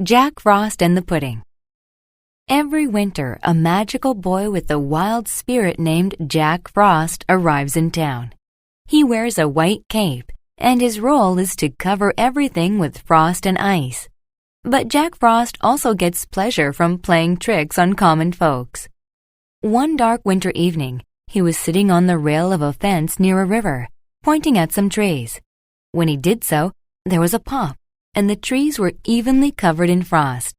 Jack Frost and the Pudding. Every winter, a magical boy with a wild spirit named Jack Frost arrives in town. He wears a white cape, and his role is to cover everything with frost and ice. But Jack Frost also gets pleasure from playing tricks on common folks. One dark winter evening, he was sitting on the rail of a fence near a river, pointing at some trees. When he did so, there was a pop, and the trees were evenly covered in frost.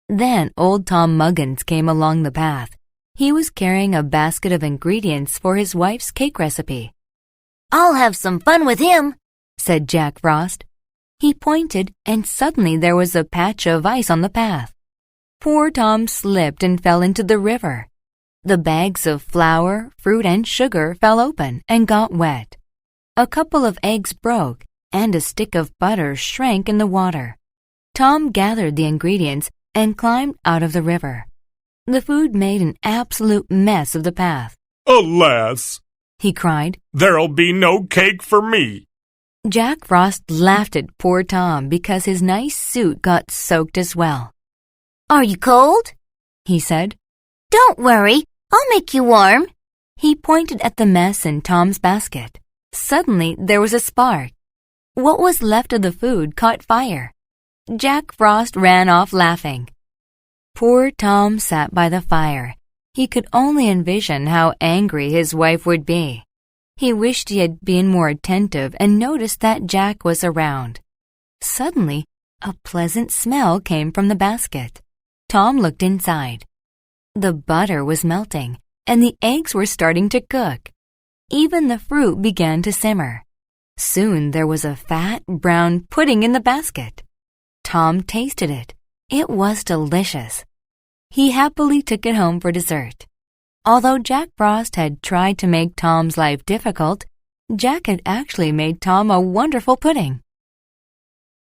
Then old Tom Muggins came along the path. He was carrying a basket of ingredients for his wife's cake recipe. "I'll have some fun with him," said Jack Frost. He pointed, and suddenly there was a patch of ice on the path. Poor Tom slipped and fell into the river. The bags of flour, fruit, and sugar fell open and got wet. A couple of eggs broke, and a stick of butter shrank in the water. Tom gathered the ingredients and climbed out of the river. The food made an absolute mess of the path. "Alas," he cried, "there'll be no cake for me." Jack Frost laughed at poor Tom because his nice suit got soaked as well. "Are you cold?" he said. "Don't worry, I'll make you warm." He pointed at the mess in Tom's basket. Suddenly, there was a spark. What was left of the food caught fire. Jack Frost ran off laughing. Poor Tom sat by the fire. He could only envision how angry his wife would be. He wished he had been more attentive and noticed that Jack was around. Suddenly, a pleasant smell came from the basket. Tom looked inside. The butter was melting, and the eggs were starting to cook. Even the fruit began to simmer. Soon there was a fat, brown pudding in the basket. Tom tasted it. It was delicious. He happily took it home for dessert. Although Jack Frost had tried to make Tom's life difficult, Jack had actually made Tom a wonderful pudding.